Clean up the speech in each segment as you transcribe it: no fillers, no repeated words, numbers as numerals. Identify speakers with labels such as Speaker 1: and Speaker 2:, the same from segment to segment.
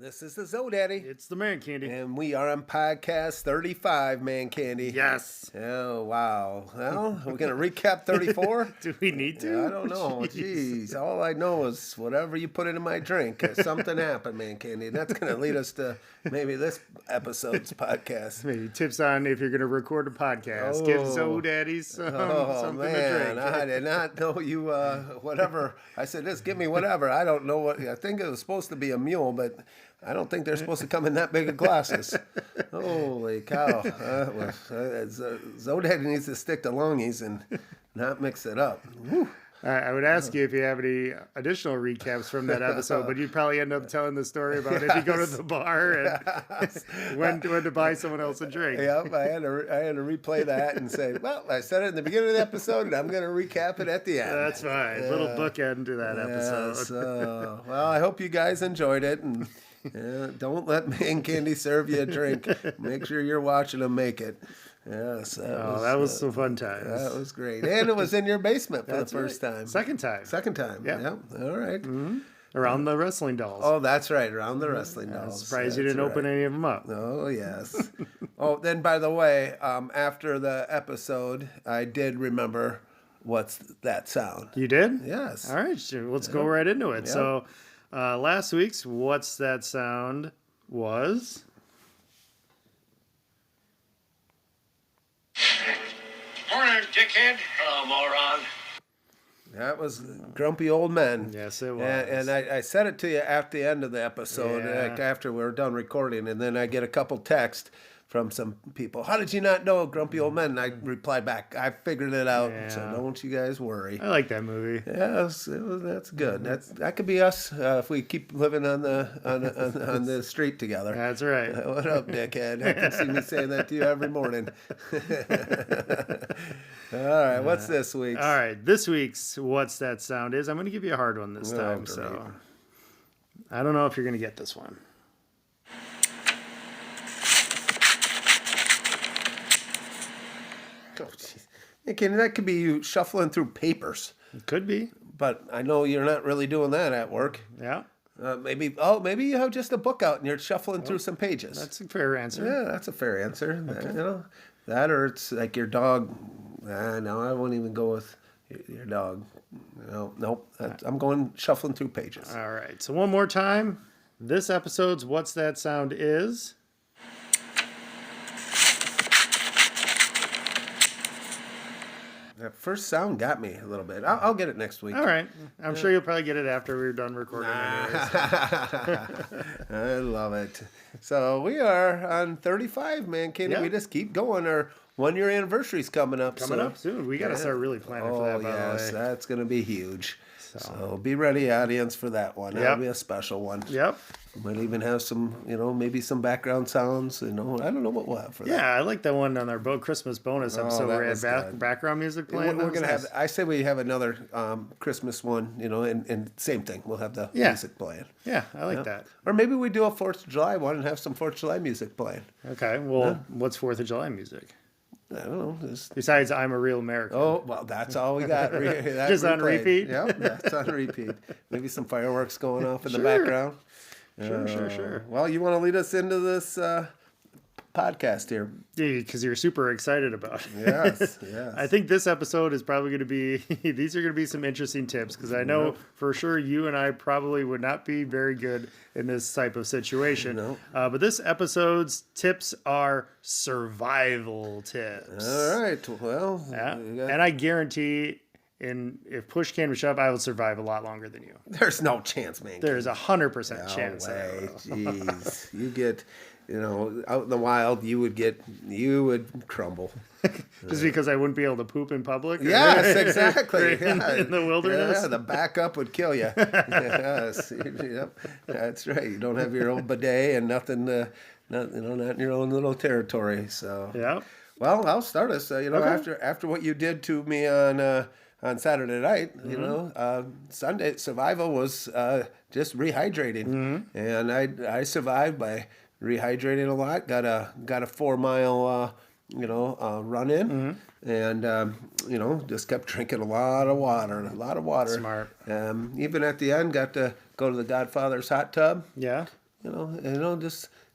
Speaker 1: This is the Daddy.
Speaker 2: It's the ManCandy.
Speaker 1: And we are on podcast 35, ManCandy.
Speaker 2: Yes.
Speaker 1: Oh, wow. Well, we're going to recap 34?
Speaker 2: Do we need to?
Speaker 1: I don't know. Jeez. All I know is whatever you put into my drink, something happened, ManCandy. And that's going to lead us to maybe this episode's podcast.
Speaker 2: Maybe tips on if you're going to record a podcast. Give Daddy something to drink.
Speaker 1: I did not know you, whatever. I said, just give me whatever. I don't know what. I think it was supposed to be a mule, but I don't think they're supposed to come in that big of glasses. Holy cow. Zodad needs to stick to longies and not mix it up. Whew.
Speaker 2: I would ask you if you have any additional recaps from that episode, but you'd probably end up telling the story about if you go to the bar and when to buy someone else a drink.
Speaker 1: Yep, I had to replay that and say, well, I said it in the beginning of the episode, and I'm going to recap it at the end.
Speaker 2: That's fine. Little bookend to that episode.
Speaker 1: Well, I hope you guys enjoyed it, and don't let ManCandy serve you a drink. Make sure you're watching them make it. Yes,
Speaker 2: that was some fun times.
Speaker 1: That was great. And it was in your basement for the first time.
Speaker 2: Second time.
Speaker 1: Yeah. Yep. All right.
Speaker 2: Mm-hmm. Around the wrestling dolls.
Speaker 1: Oh, that's right. Around the wrestling dolls.
Speaker 2: I'm surprised you didn't open any of them up.
Speaker 1: Oh, yes. Then, by the way, after the episode, I did remember what's that sound.
Speaker 2: You did?
Speaker 1: Yes.
Speaker 2: All right. Let's go right into it. Yep. So last week's What's That Sound was...
Speaker 3: Morning, dickhead. Hello, moron.
Speaker 1: That was Grumpy Old Men.
Speaker 2: Yes, it was.
Speaker 1: And I said it to you at the end of the episode, like after we were done recording, and then I get a couple texts from some people. How did you not know Grumpy Old Men? And I replied back, I figured it out, so don't you guys worry.
Speaker 2: I like that movie.
Speaker 1: Yes, that's good. That could be us if we keep living on the street together.
Speaker 2: That's right.
Speaker 1: What up, dickhead? I can see me saying that to you every morning. All right, what's this week's?
Speaker 2: All right, this week's What's That Sound is, I'm going to give you a hard one this time.
Speaker 1: Great.
Speaker 2: So I don't know if you're going to get this one.
Speaker 1: Oh, jeez. Okay, that could be you shuffling through papers.
Speaker 2: It could be.
Speaker 1: But I know you're not really doing that at work.
Speaker 2: Yeah.
Speaker 1: Maybe you have just a book out and you're shuffling through some pages.
Speaker 2: That's a fair answer.
Speaker 1: Yeah, that's a fair answer. Okay. That or it's like your dog. No, I won't even go with your dog. Nope. I'm going shuffling through pages.
Speaker 2: All right. So one more time. This episode's What's That Sound is...
Speaker 1: That first sound got me a little bit. I'll get it next week.
Speaker 2: All right. I'm sure you'll probably get it after we're done recording.
Speaker 1: I love it. So we are on 35, ManCandy. Yeah. We just keep going. Our 1-year anniversary's coming up.
Speaker 2: Up soon. We got to start really planning for that, by the way.
Speaker 1: Yes, that's going to be huge. So be ready, audience, for that one. That'll be a special one.
Speaker 2: Yep.
Speaker 1: Might even have some, maybe some background sounds. I don't know what we'll have for that.
Speaker 2: Yeah, I like that one on our Christmas bonus episode where we had background music playing.
Speaker 1: We're gonna have. I say we have another Christmas one. And same thing. We'll have the music playing.
Speaker 2: Yeah, I like that.
Speaker 1: Or maybe we do a 4th of July one and have some 4th of July music playing.
Speaker 2: Okay. Well, what's 4th of July music?
Speaker 1: I don't know.
Speaker 2: Besides, I'm a Real American.
Speaker 1: Oh, well, that's all we got.
Speaker 2: Just on repeat?
Speaker 1: Yep, that's on repeat. Maybe some fireworks going off in the background.
Speaker 2: Sure.
Speaker 1: Well, you want to lead us into this podcast here?
Speaker 2: Yeah, because you're super excited about it.
Speaker 1: Yes.
Speaker 2: I think this episode is probably going to be, these are going to be some interesting tips, because I know for sure you and I probably would not be very good in this type of situation.
Speaker 1: No.
Speaker 2: But this episode's tips are survival tips.
Speaker 1: All right. Well,
Speaker 2: and I guarantee... if push came to shove, I will survive a lot longer than you.
Speaker 1: There's no chance, man.
Speaker 2: There's 100% chance.
Speaker 1: No way. Jeez. You get, out in the wild, you would crumble.
Speaker 2: Just because I wouldn't be able to poop in public?
Speaker 1: Yes, exactly.
Speaker 2: In the wilderness?
Speaker 1: Yeah, the backup would kill you. Yes. Yep. That's right. You don't have your own bidet and nothing, not in your own little territory. So.
Speaker 2: Yeah.
Speaker 1: Well, I'll start us. After what you did to me on Saturday night, Sunday survival was just rehydrating, and I survived by rehydrating a lot. Got a 4 mile run in, and just kept drinking a lot of water.
Speaker 2: Smart.
Speaker 1: Even at the end, got to go to the Godfather's hot tub.
Speaker 2: Yeah.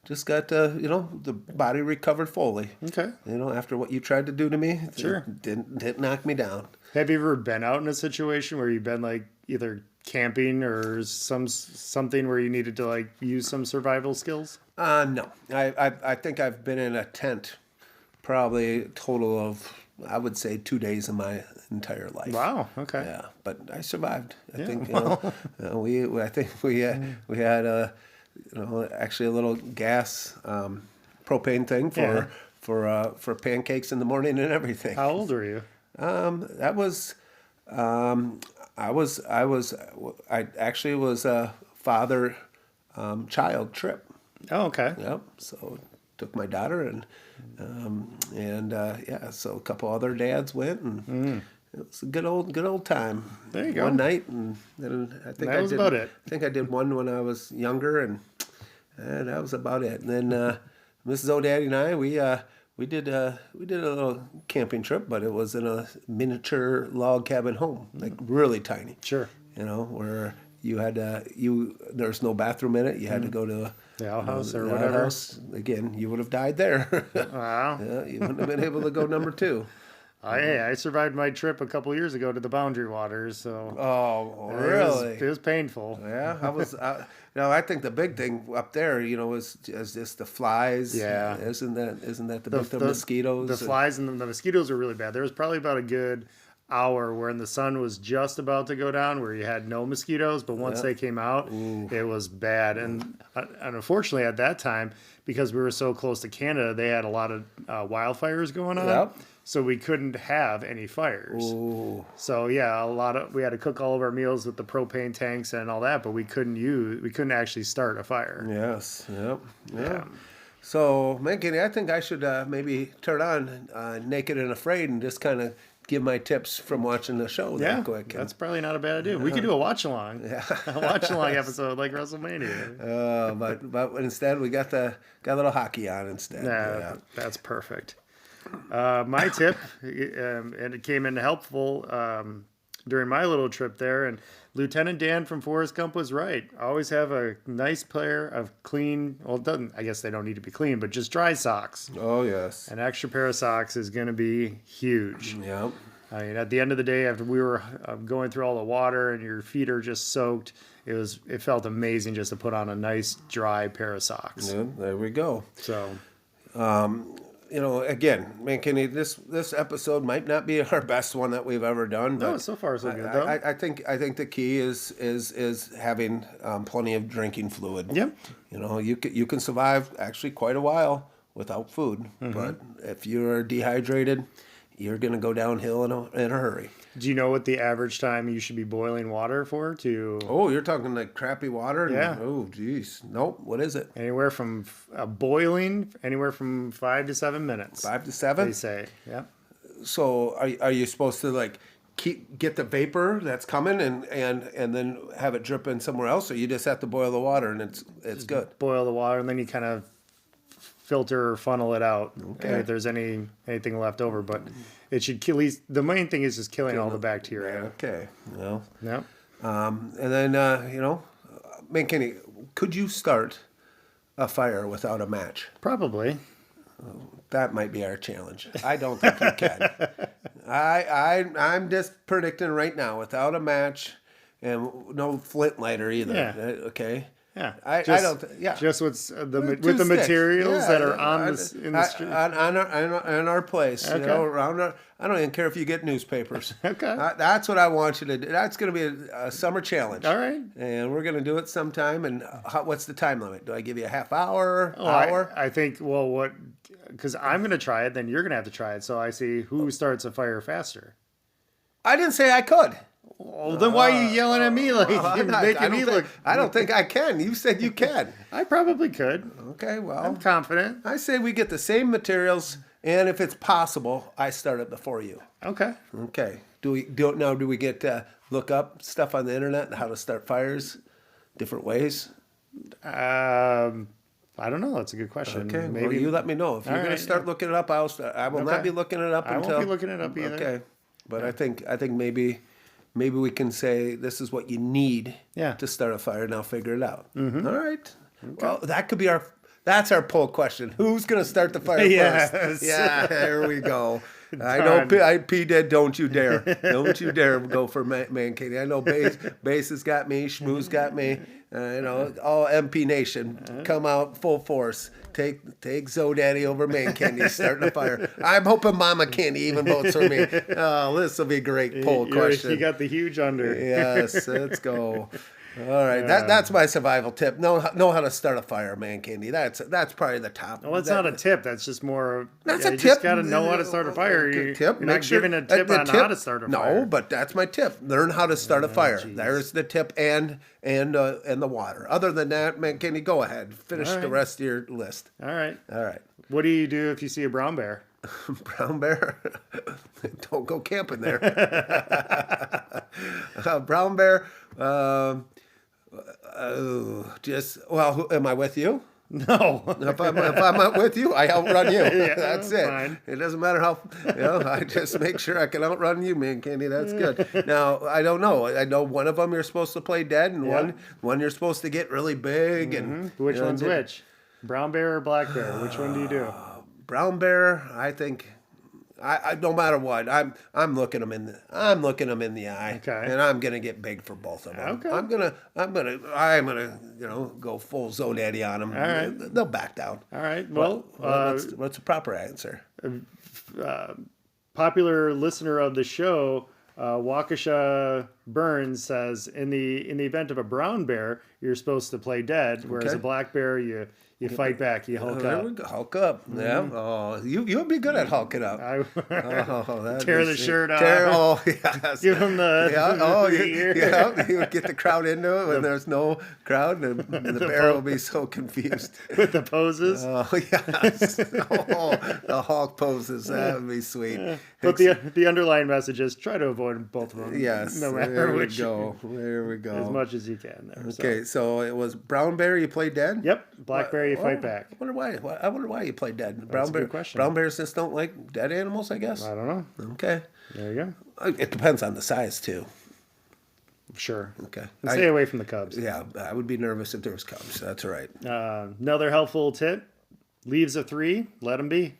Speaker 1: just got the body recovered fully.
Speaker 2: Okay.
Speaker 1: After what you tried to do to me,
Speaker 2: Sure.
Speaker 1: it didn't knock me down.
Speaker 2: Have you ever been out in a situation where you've been like either camping or something where you needed to like use some survival skills?
Speaker 1: No, I think I've been in a tent probably a total of, I would say, 2 days of my entire life.
Speaker 2: Wow. Okay.
Speaker 1: Yeah, but I survived. I think we had actually a little gas propane thing
Speaker 2: Yeah.
Speaker 1: for pancakes in the morning and everything.
Speaker 2: How old were you?
Speaker 1: That was I actually was a father child trip.
Speaker 2: Oh, okay.
Speaker 1: Yep. So took my daughter so a couple other dads went, and it was a good old time.
Speaker 2: There you go.
Speaker 1: One night, and then I think
Speaker 2: That was about it.
Speaker 1: I think I did one when I was younger, and that was about it. And then Mrs. O'Daddy and I we did a little camping trip, but it was in a miniature log cabin home, like really tiny.
Speaker 2: Sure.
Speaker 1: Where you had there's no bathroom in it. You had to go to
Speaker 2: The outhouse or
Speaker 1: the
Speaker 2: whatever.
Speaker 1: outhouse. Again, you would have died there.
Speaker 2: Wow.
Speaker 1: Yeah, you wouldn't have been able to go number 2.
Speaker 2: I survived my trip a couple years ago to the Boundary Waters, so
Speaker 1: Oh,
Speaker 2: it
Speaker 1: really?
Speaker 2: was painful.
Speaker 1: Yeah, I was. I think the big thing up there, is just the flies.
Speaker 2: Yeah.
Speaker 1: Isn't that the big thing? Mosquitoes.
Speaker 2: The flies and the mosquitoes were really bad. There was probably about a good hour when the sun was just about to go down where you had no mosquitoes, but once they came out, it was bad. And unfortunately at that time, because we were so close to Canada, they had a lot of wildfires going on.
Speaker 1: Yep.
Speaker 2: So we couldn't have any fires.
Speaker 1: Ooh.
Speaker 2: So yeah, we had to cook all of our meals with the propane tanks and all that, but we couldn't actually start a fire.
Speaker 1: Yes. Yep. Yeah. So, ManCandy, I think I should maybe turn on Naked and Afraid and just kind of give my tips from watching the show.
Speaker 2: Yeah,
Speaker 1: that quick.
Speaker 2: that's probably not a bad idea. We could do a watch along.
Speaker 1: Yeah.
Speaker 2: A watch along episode like WrestleMania.
Speaker 1: But instead we got a little hockey on instead.
Speaker 2: Yeah, that's perfect. My tip, and it came in helpful during my little trip there, and Lieutenant Dan from Forrest Gump was right. Always have a nice pair of clean, I guess they don't need to be clean, but just dry socks.
Speaker 1: Oh yes.
Speaker 2: An extra pair of socks is going to be huge.
Speaker 1: Yep.
Speaker 2: I mean, at the end of the day, after we were going through all the water and your feet are just soaked, it felt amazing just to put on a nice dry pair of socks.
Speaker 1: Yeah, there we go.
Speaker 2: So,
Speaker 1: again, ManCandy, this episode might not be our best one that we've ever done.
Speaker 2: no,
Speaker 1: But
Speaker 2: so far so good though.
Speaker 1: I think the key is having plenty of drinking fluid.
Speaker 2: Yep.
Speaker 1: You can survive actually quite a while without food, but if you're dehydrated, you're going to go downhill in a hurry.
Speaker 2: Do you know what the average time you should be boiling water for to
Speaker 1: Oh, you're talking like crappy water?
Speaker 2: Yeah.
Speaker 1: Oh, geez. Nope. What is it?
Speaker 2: anywhere from boiling anywhere from 5 to 7 minutes?
Speaker 1: 5 to 7?
Speaker 2: They say. Yep.
Speaker 1: So are you supposed to like get the vapor that's coming and then have it drip in somewhere else, or you just have to boil the water and it's good?
Speaker 2: Boil the water and then you kind of filter or funnel it out if there's anything left over, but it should kill. At least the main thing is just killing all the bacteria.
Speaker 1: Okay. Well,
Speaker 2: Yep.
Speaker 1: and then ManCandy, could you start a fire without a match?
Speaker 2: Probably.
Speaker 1: That might be our challenge. I don't think you can. I'm just predicting right now, without a match and no flint lighter either.
Speaker 2: Yeah.
Speaker 1: Okay.
Speaker 2: Yeah.
Speaker 1: I don't. Yeah.
Speaker 2: Just with the
Speaker 1: Two
Speaker 2: materials
Speaker 1: sticks.
Speaker 2: that
Speaker 1: Yeah,
Speaker 2: are on the street.
Speaker 1: on our place.
Speaker 2: Okay.
Speaker 1: Around our. I don't even care if you get newspapers.
Speaker 2: Okay.
Speaker 1: That's what I want you to do. That's going to be a summer challenge.
Speaker 2: All right.
Speaker 1: And we're going to do it sometime. And what's the time limit? Do I give you a half hour?
Speaker 2: Oh,
Speaker 1: hour?
Speaker 2: I think, because I'm going to try it, then you're going to have to try it. So I see who starts a fire faster.
Speaker 1: I didn't say I could.
Speaker 2: Well, then why are you yelling at me like you're making me look?
Speaker 1: I don't think I can. You said you can.
Speaker 2: I probably could.
Speaker 1: Okay, well,
Speaker 2: I'm confident.
Speaker 1: I say we get the same materials, and if it's possible, I start it before you.
Speaker 2: Okay.
Speaker 1: Okay. Do we get look up stuff on the internet and how to start fires, different ways?
Speaker 2: I don't know. That's a good question.
Speaker 1: Okay.
Speaker 2: Maybe
Speaker 1: Well, you let me know if you're
Speaker 2: All
Speaker 1: going
Speaker 2: right,
Speaker 1: to start looking it up. I'll start. I will not
Speaker 2: Okay.
Speaker 1: be looking it up
Speaker 2: I
Speaker 1: until.
Speaker 2: won't be looking it up either.
Speaker 1: Okay. But I think maybe we can say this is what you need
Speaker 2: Yeah.
Speaker 1: to start a fire. Now figure it out. All right. Well, that could be that's our poll question. Who's going to start the fire
Speaker 2: Yes.
Speaker 1: first? Yeah, there we go. I
Speaker 2: Done.
Speaker 1: know P did. Don't you dare. Don't you dare go for ManCandy. I know Base has got me. Schmooze got me. All MP Nation, come out full force. Take Zodaddy over ManCandy, starting a fire. I'm hoping Mama Candy even votes for me. Oh, this will be a great poll question.
Speaker 2: You got the huge under.
Speaker 1: Yes, let's go. All right, that's my survival tip. Know how to start a fire, ManCandy. That's probably the top.
Speaker 2: Well, that's not a tip. That's just more.
Speaker 1: That's
Speaker 2: you
Speaker 1: a tip.
Speaker 2: just got to know how to start a fire.
Speaker 1: Tip.
Speaker 2: You're not giving a tip on how to start a fire.
Speaker 1: No, but that's my tip. Learn how to start a fire. There's the tip and the water. Other than that, ManCandy, go ahead. Finish the rest of your list.
Speaker 2: All right.
Speaker 1: All right.
Speaker 2: What do you do if you see a brown bear?
Speaker 1: Brown bear? Don't go camping there. Brown bear. Am I with you?
Speaker 2: No.
Speaker 1: If I'm not with you, I outrun you.
Speaker 2: Yeah,
Speaker 1: that's it.
Speaker 2: fine.
Speaker 1: It doesn't matter how, I just make sure I can outrun you, ManCandy. That's good. Now, I don't know. I know one of them you're supposed to play dead, and one you're supposed to get really big. And
Speaker 2: Which one's which? Brown bear or black bear? Which one do you do?
Speaker 1: Brown bear, I think. I no matter what, I'm looking them in the eye,
Speaker 2: Okay.
Speaker 1: and I'm gonna get big for both of them.
Speaker 2: Okay.
Speaker 1: I'm gonna go full Zodaddy on them.
Speaker 2: All right.
Speaker 1: They'll back down.
Speaker 2: All right. Well,
Speaker 1: What's the proper answer?
Speaker 2: popular listener of the show, Waukesha Burns says, in the event of a brown bear, you're supposed to play dead, whereas a black bear, you fight back, you hulk
Speaker 1: There
Speaker 2: up.
Speaker 1: we go. Hulk up. Yeah. Oh, you'll be good at hulking up.
Speaker 2: Tear the shirt off.
Speaker 1: Yes.
Speaker 2: Give him the
Speaker 1: You would get the crowd into it when there's no crowd, and the bear will be so confused.
Speaker 2: with the poses.
Speaker 1: Oh yes. The Hulk poses. That would be sweet.
Speaker 2: But the underlying message is try to avoid both of them.
Speaker 1: Yes.
Speaker 2: No matter
Speaker 1: There we
Speaker 2: which.
Speaker 1: go. There we go.
Speaker 2: As much as you can there.
Speaker 1: Okay, so it was brown bear. You play dead.
Speaker 2: Yep. Black bear, you fight back.
Speaker 1: I wonder why. I wonder why you play dead.
Speaker 2: That's a good question.
Speaker 1: Brown bears just don't like dead animals, I guess.
Speaker 2: I don't know.
Speaker 1: Okay.
Speaker 2: There you go.
Speaker 1: It depends on the size too.
Speaker 2: Sure.
Speaker 1: Okay.
Speaker 2: And stay away from the cubs.
Speaker 1: Yeah, I would be nervous if there was cubs. That's all right.
Speaker 2: Another helpful tip: leaves of 3, let them be.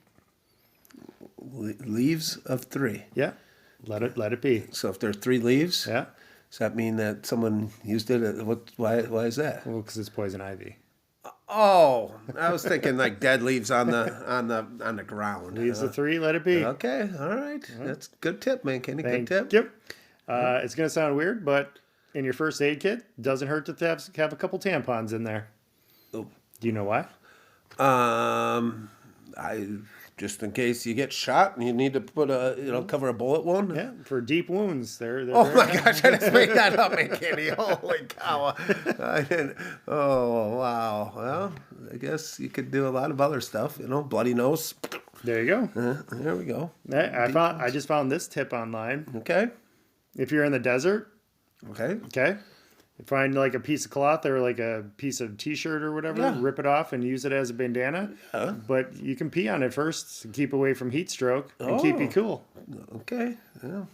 Speaker 1: Leaves of 3.
Speaker 2: Yeah, let it be.
Speaker 1: So if there's 3 leaves,
Speaker 2: Yeah.
Speaker 1: does that mean that someone used it? Why is that?
Speaker 2: Well, because it's poison ivy.
Speaker 1: Oh, I was thinking like dead leaves on the ground.
Speaker 2: Leaves of 3, let it be.
Speaker 1: Okay, all right. That's a good tip, ManCandy. Good tip.
Speaker 2: Yep. It's gonna sound weird, but in your first aid kit, doesn't hurt to have a couple tampons in there.
Speaker 1: Oh.
Speaker 2: Do you know why?
Speaker 1: I just in case you get shot and you need to put cover a bullet wound.
Speaker 2: Yeah, for deep wounds. They're
Speaker 1: Oh my gosh! I just made that up, ManCandy. Holy cow! I didn't. Oh wow. Well, I guess you could do a lot of other stuff. Bloody nose.
Speaker 2: There you go.
Speaker 1: There we go.
Speaker 2: I just found this tip online.
Speaker 1: Okay.
Speaker 2: If you're in the desert,
Speaker 1: Okay.
Speaker 2: find like a piece of cloth or like a piece of t-shirt or whatever,
Speaker 1: Yeah.
Speaker 2: rip it off and use it as a bandana.
Speaker 1: Yeah.
Speaker 2: But you can pee on it first to keep away from heat stroke and keep you cool.
Speaker 1: Okay. Yeah.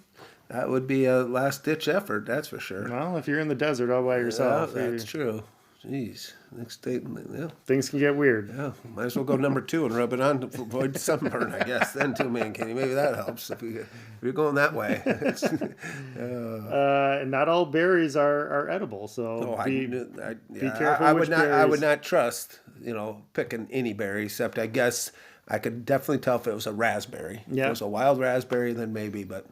Speaker 1: That would be a last ditch effort. That's for sure.
Speaker 2: Well, if you're in the desert all by yourself,
Speaker 1: Yeah, that's true. Jeez. Next day, yeah.
Speaker 2: things can get weird.
Speaker 1: Yeah, might as well go number 2 and rub it on to avoid sunburn, I guess. Then too, ManCandy. Maybe that helps if you're going that way.
Speaker 2: And not all berries are edible, so be careful.
Speaker 1: I
Speaker 2: which
Speaker 1: would not. I
Speaker 2: berries.
Speaker 1: would not trust. Picking any berry. Except I guess I could definitely tell if it was a raspberry. If
Speaker 2: Yeah.
Speaker 1: it was a wild raspberry, then maybe. But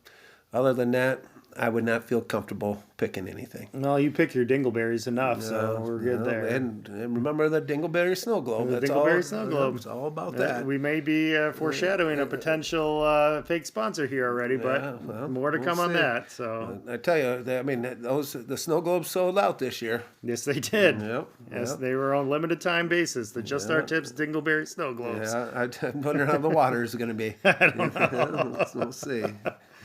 Speaker 1: other than that, I would not feel comfortable picking anything.
Speaker 2: Well, you pick your dingleberries enough, so we're good there.
Speaker 1: And remember the Dingleberry Snow Globe.
Speaker 2: The
Speaker 1: That's
Speaker 2: Dingleberry
Speaker 1: all,
Speaker 2: Snow Globe.
Speaker 1: It's all about that.
Speaker 2: We may be foreshadowing a potential fake sponsor here already, but
Speaker 1: Yeah, well,
Speaker 2: more to
Speaker 1: we'll
Speaker 2: come on
Speaker 1: see.
Speaker 2: that. So
Speaker 1: I tell you, the snow globes sold out this year.
Speaker 2: yes, they did.
Speaker 1: Yep.
Speaker 2: Yes,
Speaker 1: yep.
Speaker 2: they were on limited time basis. The Just Our Tips Dingleberry Snow Globes.
Speaker 1: Yeah, I wonder how the water is going to be. I don't know. We'll see.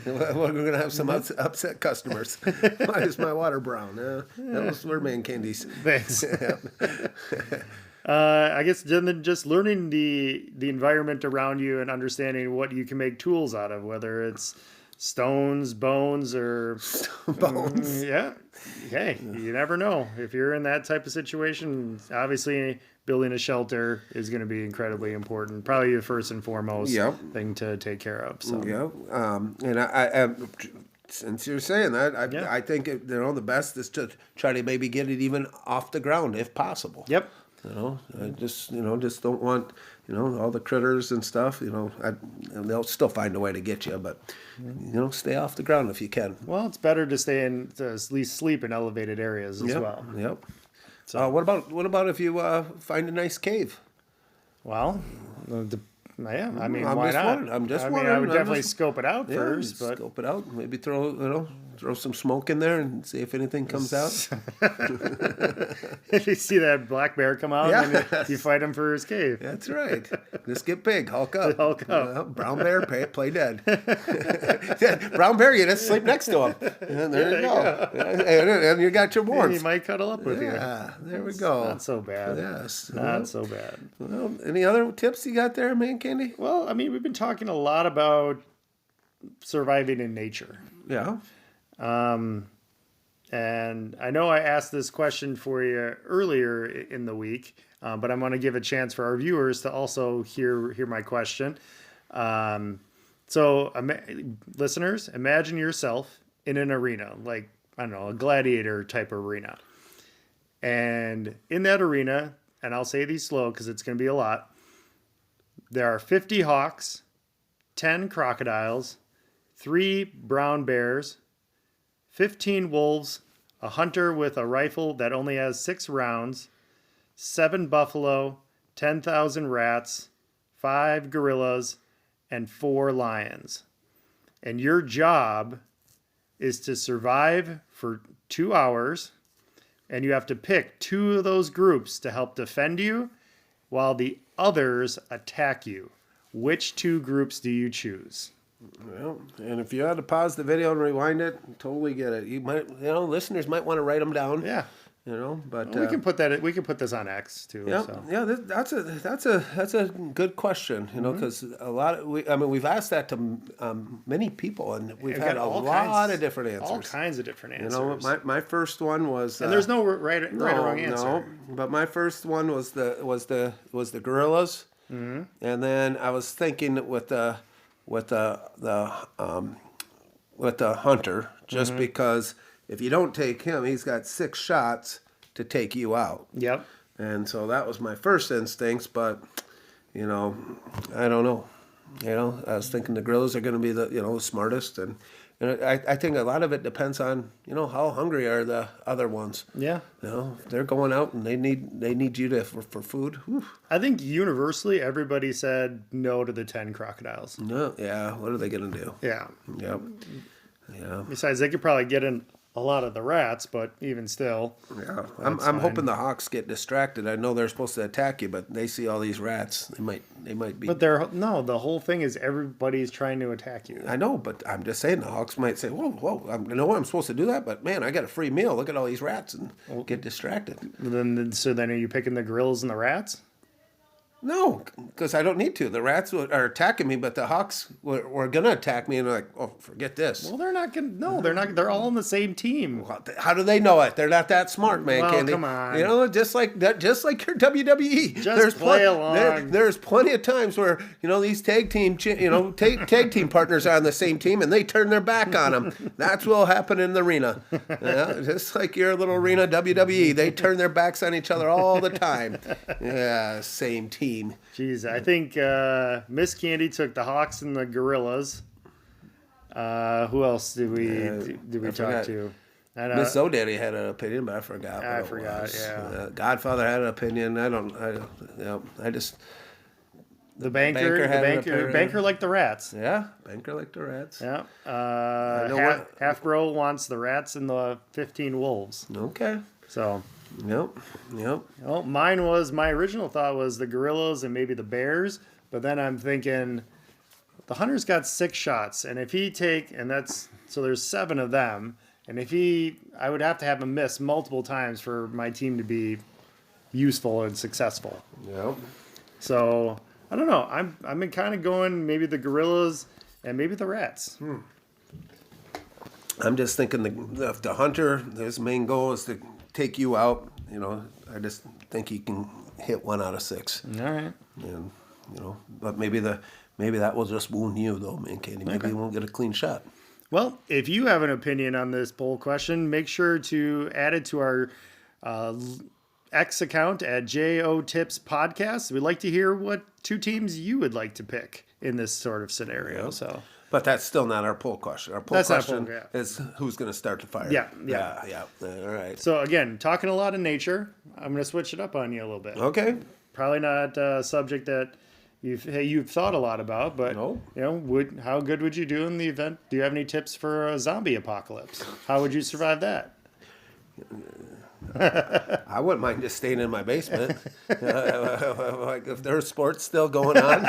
Speaker 1: We're going to have some upset customers. Why is my water brown? Those were ManCandy's.
Speaker 2: Thanks. I guess then just learning the environment around you and understanding what you can make tools out of, whether it's stones, bones, or
Speaker 1: Bones.
Speaker 2: yeah. Hey, you never know. If you're in that type of situation, obviously building a shelter is going to be incredibly important. Probably the first and foremost
Speaker 1: Yep.
Speaker 2: thing to take care of. So
Speaker 1: Yeah. And I since you're saying that,
Speaker 2: Yeah.
Speaker 1: I think the best is to try to maybe get it even off the ground if possible.
Speaker 2: Yep.
Speaker 1: I just just don't want all the critters and stuff. And they'll still find a way to get you, but stay off the ground if you can.
Speaker 2: Well, it's better to to at least sleep in elevated areas as
Speaker 1: Yep.
Speaker 2: well.
Speaker 1: Yep.
Speaker 2: So
Speaker 1: What about if you find a nice cave?
Speaker 2: Well, yeah, I mean,
Speaker 1: I'm
Speaker 2: why
Speaker 1: just
Speaker 2: not?
Speaker 1: wondering. I'm just
Speaker 2: I mean,
Speaker 1: wondering.
Speaker 2: I would
Speaker 1: I'm
Speaker 2: definitely
Speaker 1: just-
Speaker 2: scope it out
Speaker 1: Yeah,
Speaker 2: first, but
Speaker 1: scope it out. Maybe throw some smoke in there and see if anything comes out.
Speaker 2: if you see that black bear come out, and
Speaker 1: Yes.
Speaker 2: you fight him for his cave.
Speaker 1: That's right. Just get big, Hulk up.
Speaker 2: Hulk up.
Speaker 1: Brown bear, play dead. Brown bear, you just sleep next to him. And there you go. And you got your
Speaker 2: And
Speaker 1: warmth.
Speaker 2: he might cuddle up with you.
Speaker 1: Yeah, there we go.
Speaker 2: Not so bad.
Speaker 1: Yes.
Speaker 2: Not so bad.
Speaker 1: Well, any other tips you got there, ManCandy?
Speaker 2: Well, I mean, we've been talking a lot about surviving in nature.
Speaker 1: Yeah.
Speaker 2: And I know I asked this question for you earlier in the week, but I'm going to give a chance for our viewers to also hear my question. Listeners, imagine yourself in an arena, like, I don't know, a gladiator type arena. And in that arena, and I'll say these slow because it's going to be a lot, there are 50 hawks, 10 crocodiles, 3 brown bears, 15 wolves, a hunter with a rifle that only has 6 rounds, 7 buffalo, 10,000 rats, 5 gorillas, and 4 lions. And your job is to survive for 2 hours, and you have to pick 2 of those groups to help defend you while the others attack you. Which 2 groups do you choose?
Speaker 1: Well, and if you had to pause the video and rewind it, totally get it. You might, listeners might want to write them down.
Speaker 2: Yeah.
Speaker 1: But
Speaker 2: We can put this on X too.
Speaker 1: yeah,
Speaker 2: So.
Speaker 1: yeah, that's a good question. Because we've asked that to many people, and we've had a lot of different answers.
Speaker 2: All kinds of different answers.
Speaker 1: My first one was,
Speaker 2: and there's no right or wrong answer.
Speaker 1: No, but my first one was the gorillas, and then I was thinking with the hunter, just because if you don't take him, he's got 6 shots to take you out.
Speaker 2: Yep.
Speaker 1: And so that was my first instincts, but I don't know. I was thinking the gorillas are going to be the smartest, and I think a lot of it depends on how hungry are the other ones.
Speaker 2: Yeah.
Speaker 1: If they're going out and they need you for food. Whew.
Speaker 2: I think universally everybody said no to the 10 crocodiles.
Speaker 1: No, yeah. What are they going to do?
Speaker 2: Yeah.
Speaker 1: Yep. Yeah.
Speaker 2: Besides, they could probably get in a lot of the rats, but even still.
Speaker 1: Yeah. I'm hoping the hawks get distracted. I know they're supposed to attack you, but they see all these rats. They might be.
Speaker 2: But the whole thing is everybody's trying to attack you.
Speaker 1: I know, but I'm just saying the hawks might say, "Whoa! I know I'm supposed to do that, but man, I got a free meal. Look at all these rats," and get distracted.
Speaker 2: Then are you picking the gorillas and the rats?
Speaker 1: No, because I don't need to. The rats are attacking me, but the hawks were going to attack me, and they're like, "Oh, forget this."
Speaker 2: Well, they're not going to. No, they're not. They're all on the same team.
Speaker 1: How do they know it? They're not that smart, man.
Speaker 2: Well,
Speaker 1: Candy.
Speaker 2: come on.
Speaker 1: Just like that, just like your WWE.
Speaker 2: Just play along.
Speaker 1: There's plenty of times where these tag team partners are on the same team, and they turn their back on them. That's what'll happen in the arena. Just like your little arena WWE, they turn their backs on each other all the time. Yeah, same team.
Speaker 2: Jeez, I think Miss Candy took the Hawks and the Gorillas. Who else did we talk
Speaker 1: forgot.
Speaker 2: to?
Speaker 1: Miss O'Daddy had an opinion, but I forgot.
Speaker 2: I
Speaker 1: what it
Speaker 2: forgot,
Speaker 1: was.
Speaker 2: yeah.
Speaker 1: Godfather had an opinion. I just.
Speaker 2: The banker liked the rats.
Speaker 1: Yeah, banker liked the rats.
Speaker 2: Yeah. Half Bro wants the rats and the 15 wolves.
Speaker 1: Okay.
Speaker 2: So.
Speaker 1: Yep.
Speaker 2: Well, my original thought was the gorillas and maybe the bears, but then I'm thinking the hunter's got 6 shots, and if so there's 7 of them, and I would have to have him miss multiple times for my team to be useful and successful.
Speaker 1: Yep.
Speaker 2: So I don't know. I'm kind of going maybe the gorillas and maybe the rats.
Speaker 1: I'm just thinking if the hunter, his main goal is to take you out. I just think he can hit 1 out of 6.
Speaker 2: All right.
Speaker 1: And but maybe that will just wound you though, ManCandy. Maybe you won't get a clean shot.
Speaker 2: Well, if you have an opinion on this poll question, make sure to add it to our X account at JO Tips Podcast. We'd like to hear what 2 teams you would like to pick in this sort of scenario.
Speaker 1: Yeah.
Speaker 2: So,
Speaker 1: but that's still not our poll question. Our poll question is who's going to start the fire.
Speaker 2: Yeah.
Speaker 1: All right.
Speaker 2: So again, talking a lot of nature. I'm going to switch it up on you a little bit.
Speaker 1: Okay.
Speaker 2: Probably not a subject that you've thought a lot about, but
Speaker 1: No.
Speaker 2: How good would you do in the event? Do you have any tips for a zombie apocalypse? How would you survive that?
Speaker 1: I wouldn't mind just staying in my basement. Like if there's sports still going on,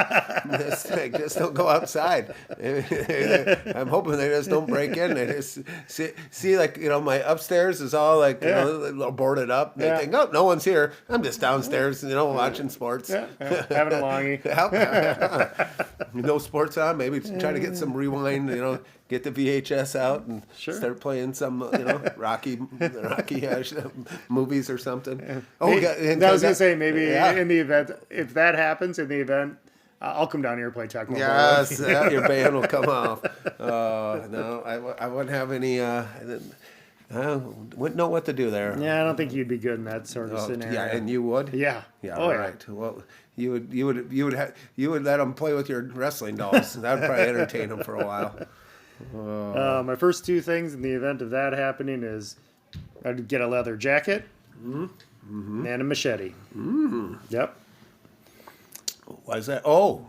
Speaker 1: just don't go outside. I'm hoping they just don't break in. They just see like my upstairs is all like boarded up. They think, oh, no one's here. I'm just downstairs, watching sports.
Speaker 2: Having a longie.
Speaker 1: No sports on. Maybe try to get some rewind. Get the VHS out and start playing some, Rocky movies or something.
Speaker 2: Yeah. I was gonna say maybe in the event if that happens I'll come down here and play Tecmo.
Speaker 1: Yes, your band will come off. No, I wouldn't have any. Wouldn't know what to do there.
Speaker 2: Yeah, I don't think you'd be good in that sort of scenario.
Speaker 1: Yeah, and you would.
Speaker 2: Yeah.
Speaker 1: Yeah. All right. Well, you would let them play with your wrestling dolls. That'd probably entertain them for a while.
Speaker 2: My first 2 things in the event of that happening is I'd get a leather jacket and a machete.
Speaker 1: Mm-hmm.
Speaker 2: Yep.
Speaker 1: Why is that? Oh,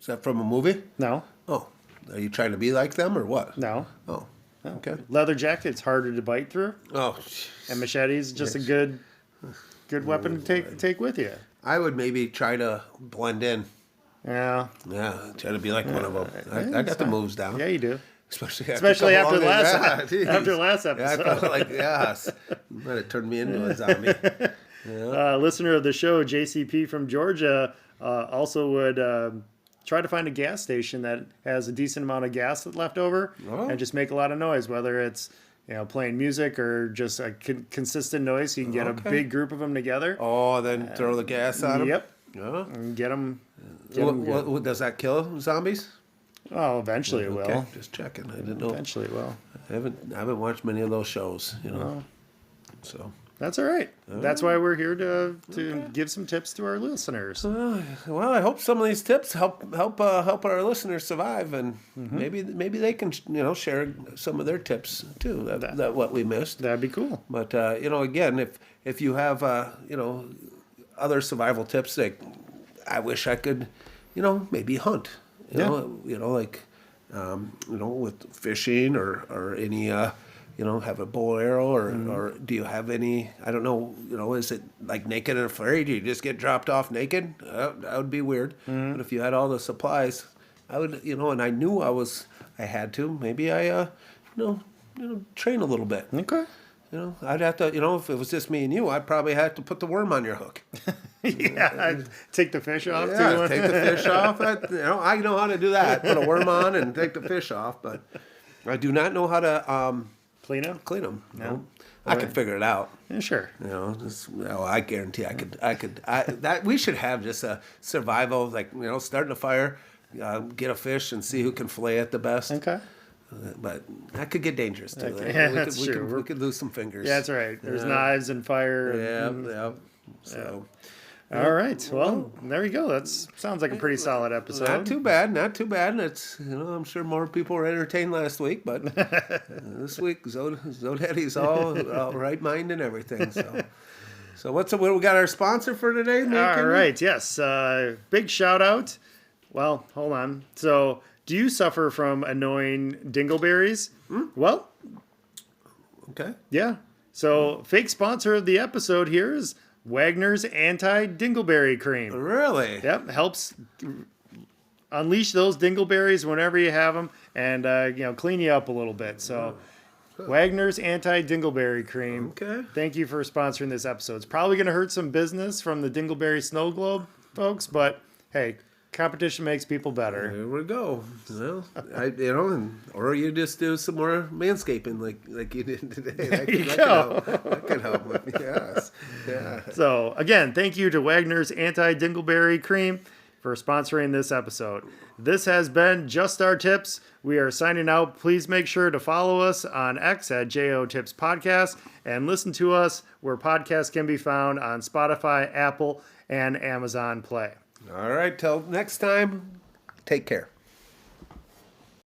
Speaker 1: is that from a movie?
Speaker 2: No.
Speaker 1: Oh, are you trying to be like them or what?
Speaker 2: No.
Speaker 1: Oh, okay.
Speaker 2: Leather jacket's harder to bite through,
Speaker 1: Oh,
Speaker 2: and machete is just a good weapon to take with you.
Speaker 1: I would maybe try to blend in.
Speaker 2: Yeah.
Speaker 1: Yeah, try to be like one of them. I got the moves down.
Speaker 2: Yeah, you do.
Speaker 1: Especially
Speaker 2: after last
Speaker 1: last
Speaker 2: episode.
Speaker 1: Yeah, I felt like, yes. Might have turned me into a zombie. Yeah.
Speaker 2: Listener of the show, JCP from Georgia, also would try to find a gas station that has a decent amount of gas left over and just make a lot of noise, whether it's playing music or just a consistent noise so you can get a big group of them together.
Speaker 1: Oh, then throw the gas on them?
Speaker 2: Yep.
Speaker 1: Yeah.
Speaker 2: And get them.
Speaker 1: Does that kill zombies?
Speaker 2: Oh, eventually it will.
Speaker 1: Just checking. I didn't know.
Speaker 2: Eventually it will.
Speaker 1: I haven't watched many of those shows, So
Speaker 2: that's all right. That's why we're here to give some tips to our listeners.
Speaker 1: Well, I hope some of these tips help our listeners survive, and maybe they can share some of their tips too. That what we missed.
Speaker 2: That'd be cool.
Speaker 1: But again, if you have other survival tips, like I wish I could, maybe hunt. Like with fishing or any have a bow arrow or do you have any, I don't know, is it like naked and afraid? Do you just get dropped off naked? That would be weird. But if you had all the supplies, I would, and I knew I had to, maybe I, train a little bit.
Speaker 2: Okay.
Speaker 1: I'd have to, if it was just me and you, I'd probably have to put the worm on your hook.
Speaker 2: I'd take the fish off too.
Speaker 1: Yeah, take the fish off. I know how to do that. Put a worm on and take the fish off, but I do not know how to
Speaker 2: clean them.
Speaker 1: No. I can figure it out.
Speaker 2: Yeah, sure.
Speaker 1: I guarantee I could. That we should have just a survival, like starting a fire, get a fish and see who can fillet it the best.
Speaker 2: Okay.
Speaker 1: But that could get dangerous too.
Speaker 2: Okay. Yeah, that's true.
Speaker 1: We could lose some fingers.
Speaker 2: Yeah, that's right. There's knives and fire.
Speaker 1: Yeah. So.
Speaker 2: All right. Well, there you go. That sounds like a pretty solid episode.
Speaker 1: Not too bad. It's I'm sure more people were entertained last week, but this week Zodetti's all right mind and everything. So what we got our sponsor for today?
Speaker 2: All right. Yes. Big shout out. Well, hold on. So, do you suffer from annoying dingleberries? Well,
Speaker 1: okay.
Speaker 2: Yeah. So, fake sponsor of the episode here is Wagner's anti-dingleberry cream.
Speaker 1: Really?
Speaker 2: Yep. Helps unleash those dingleberries whenever you have them and, clean you up a little bit. So, Wagner's anti-dingleberry cream.
Speaker 1: Okay.
Speaker 2: Thank you for sponsoring this episode. It's probably going to hurt some business from the Dingleberry Snow Globe folks, but hey, competition makes people better.
Speaker 1: There we go. Well, or you just do some more manscaping like you did today. That can help with me. Yes. Yeah.
Speaker 2: So again, thank you to Wagner's Anti-Dingleberry Cream for sponsoring this episode. This has been Just Our Tips. We are signing out. Please make sure to follow us on X at JO Tips Podcast and listen to us where podcasts can be found on Spotify, Apple, and Amazon Play.
Speaker 1: All right. Till next time, take care.